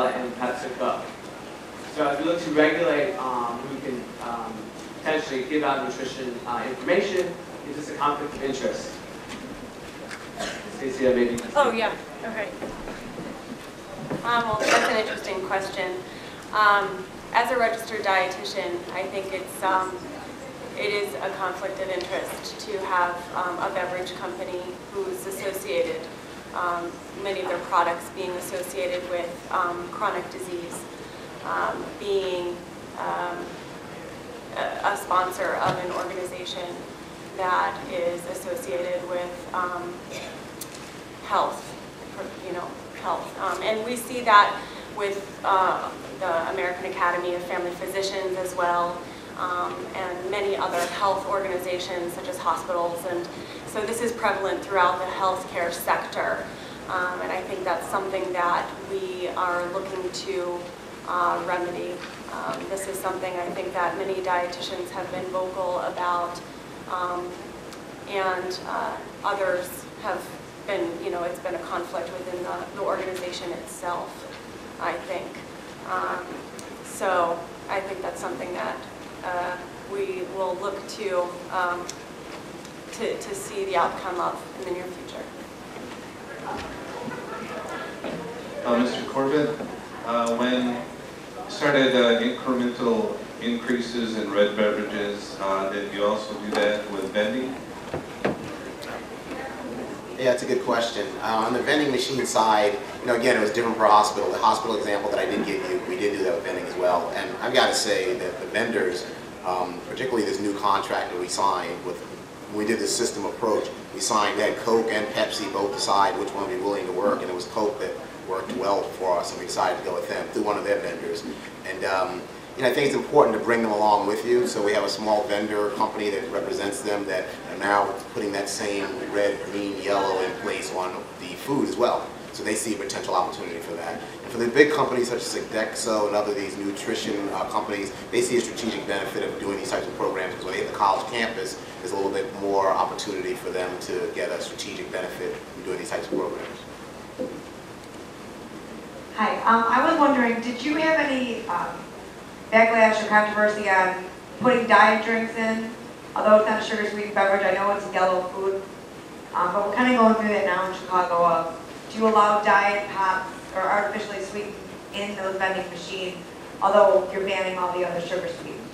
Coca-Cola and PepsiCo. So as we look to regulate who can potentially give out nutrition information, is this a conflict of interest? Stacey, maybe. Oh yeah. Okay. Well, that's an interesting question. As a registered dietitian, I think it is a conflict of interest to have a beverage company who's associated, many of their products being associated with chronic disease, being a sponsor of an organization that is associated with health, health. And we see that with the American Academy of Family Physicians as well, and many other health organizations such as hospitals. And so this is prevalent throughout the healthcare sector. And I think that's something that we are looking to remedy. This is something I think that many dietitians have been vocal about, and others have been, it's been a conflict within the organization itself, I think. So I think that's something that we will look to see the outcome of in the near future. Mr. Corbett, when you started incremental increases in red beverages, did you also do that with vending? Yeah, that's a good question. On the vending machine side, again, it was different per hospital. The hospital example that I did give you, we did do that with vending as well. And I've got to say that the vendors, particularly this new contract that we signed with, when we did this system approach, we had Coke and Pepsi both decide which one would be willing to work, and it was Coke that worked well for us, and we decided to go with them through one of their vendors. And I think it's important to bring them along with you. So we have a small vendor company that represents them that are now putting that same red, green, yellow in place on the food as well. So they see a potential opportunity for that. And for the big companies such as Sodexo and other these nutrition companies, they see a strategic benefit of doing these types of programs because when they hit the college campus, there's a little bit more opportunity for them to get a strategic benefit from doing these types of programs. Hi, I was wondering, did you have any backlash or controversy on putting diet drinks in? Although it's not a sugar-sweetened beverage, I know it's yellow food, but we're kind of going through that now in Chicago. Do you allow diet pops or artificially sweetened in those vending machines, although you're banning all the other sugar-sweetened?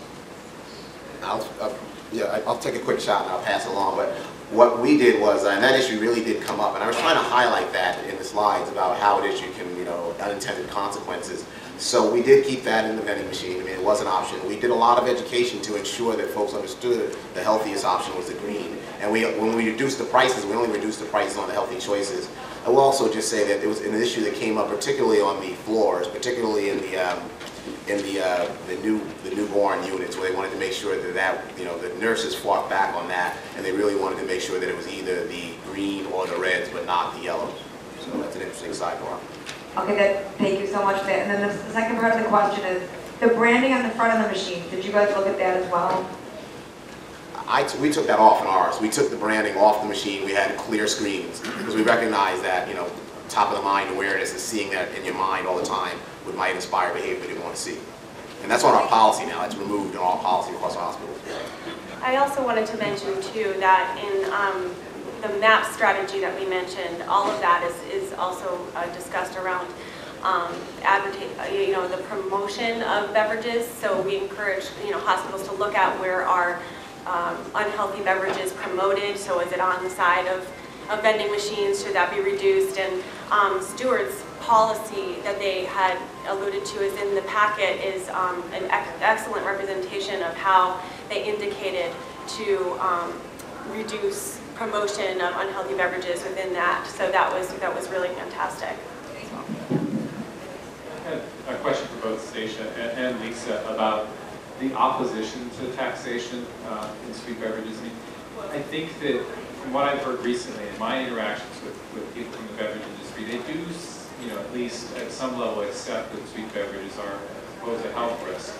I'll take a quick shot and I'll pass it along. But what we did was, and that issue really did come up, and I was trying to highlight that in the slides about how an issue can, unintended consequences. So we did keep that in the vending machine. I mean, it was an option. We did a lot of education to ensure that folks understood the healthiest option was the green. And when we reduced the prices, we only reduced the prices on the healthy choices. I will also just say that it was an issue that came up particularly on the floors, particularly in the newborn units, where they wanted to make sure that the nurses fought back on that, and they really wanted to make sure that it was either the green or the reds, but not the yellows. So that's an interesting sidebar. Okay, thank you so much for that. And then the second part of the question is the branding on the front of the machine. Did you guys look at that as well? We took that off in ours. We took the branding off the machine. We had clear screens because we recognize that top of the mind awareness is seeing that in your mind all the time might inspire behavior that you want to see. And that's on our policy now. It's removed in all policy across our hospitals. I also wanted to mention too that in the MAP strategy that we mentioned, all of that is also discussed around the promotion of beverages. So we encourage hospitals to look at where are unhealthy beverages promoted. So is it on the side of vending machines? Should that be reduced? And Stewart's policy that they had alluded to is in the packet is an excellent representation of how they indicated to reduce promotion of unhealthy beverages within that. So that was really fantastic. I had a question for both Stacia and Lisa about the opposition to taxation in sweet beverages. I think that from what I've heard recently in my interactions with people from the beverage industry, they do, at least at some level, accept that sweet beverages are, I suppose, a health risk.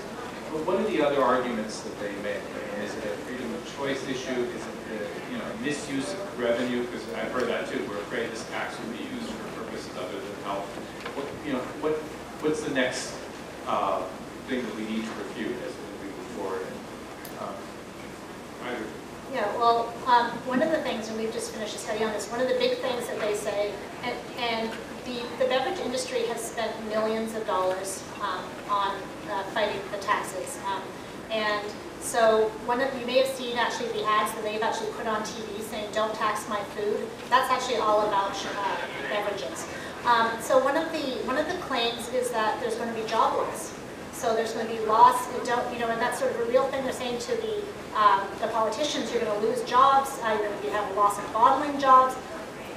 But what are the other arguments that they make? I mean, is it a freedom of choice issue? Is it a misuse of revenue? Because I've heard that too. We're afraid this tax will be used for purposes other than health. what's the next thing that we need to refute as we move forward? Either. Yeah, well, one of the things, and we've just finished a study on this, one of the big things that they say, and the beverage industry has spent millions of dollars on fighting the taxes. And so you may have seen actually the ads that they've actually put on TV saying, "Don't tax my food." That's actually all about beverages. So one of the claims is that there's going to be job loss. So there's going to be loss, and that's sort of a real thing they're saying to the politicians. You're going to lose jobs. You have a loss of bottling jobs.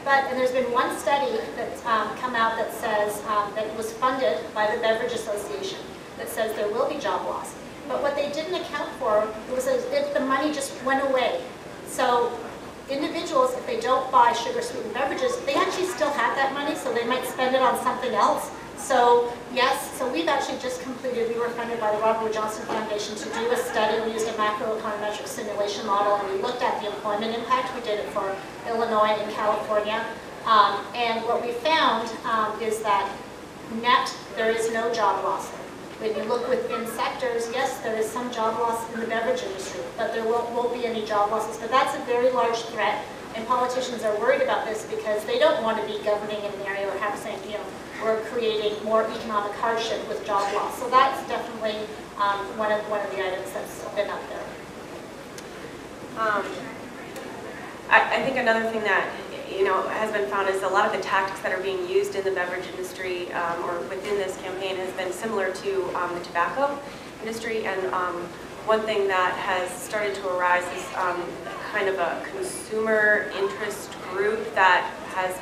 And there's been one study that's come out that says that was funded by the Beverage Association that says there will be job loss. But what they didn't account for was if the money just went away. So individuals, if they don't buy sugar-sweetened beverages, they actually still have that money, so they might spend it on something else. So yes, so we've actually just completed, we were funded by the Robert Wood Johnson Foundation to do a study. We used a macroeconometric simulation model, and we looked at the employment impact. We did it for Illinois and California. And what we found is that net, there is no job loss. When you look within sectors, yes, there is some job loss in the beverage industry, but there won't be any job losses. But that's a very large threat, and politicians are worried about this because they don't want to be governing in an area or have saying, we're creating more economic hardship with job loss. So that's definitely one of the items that's been up there. I think another thing that has been found is a lot of the tactics that are being used in the beverage industry or within this campaign has been similar to the tobacco industry. And one thing that has started to arise is kind of a consumer interest group that has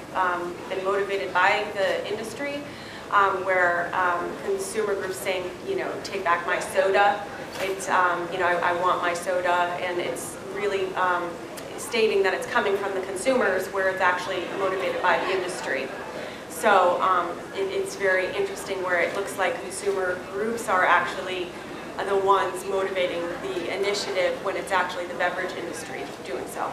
been motivated by the industry, where consumer groups saying, take back my soda. It's, I want my soda, and it's really stating that it's coming from the consumers, where it's actually motivated by the industry. So it's very interesting where it looks like consumer groups are actually the ones motivating the initiative when it's actually the beverage industry doing so.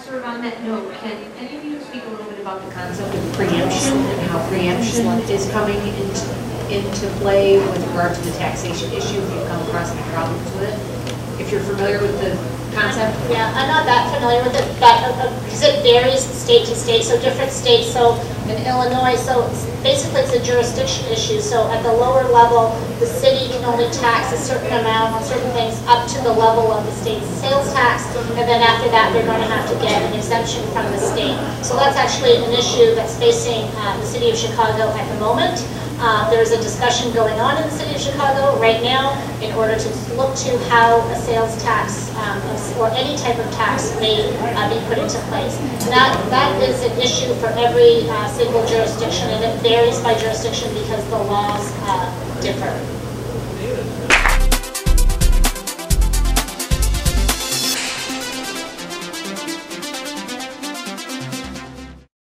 Sort of on that note, can any of you speak a little bit about the concept of preemption and how preemption is coming into play with regard to the taxation issue, if you've come across any problems with it? If you're familiar with the concept? Yeah, I'm not that familiar with it, but because it varies state to state, so different states, so in Illinois, so basically it's a jurisdiction issue, so at the lower level, the city can only tax a certain amount on certain things up to the level of the state's sales tax, and then after that they're going to have to get an exemption from the state. So that's actually an issue that's facing the city of Chicago at the moment. There's a discussion going on in the city of Chicago right now in order to look to how a sales tax or any type of tax may be put into place. And that is an issue for every single jurisdiction, and it varies by jurisdiction because the laws differ.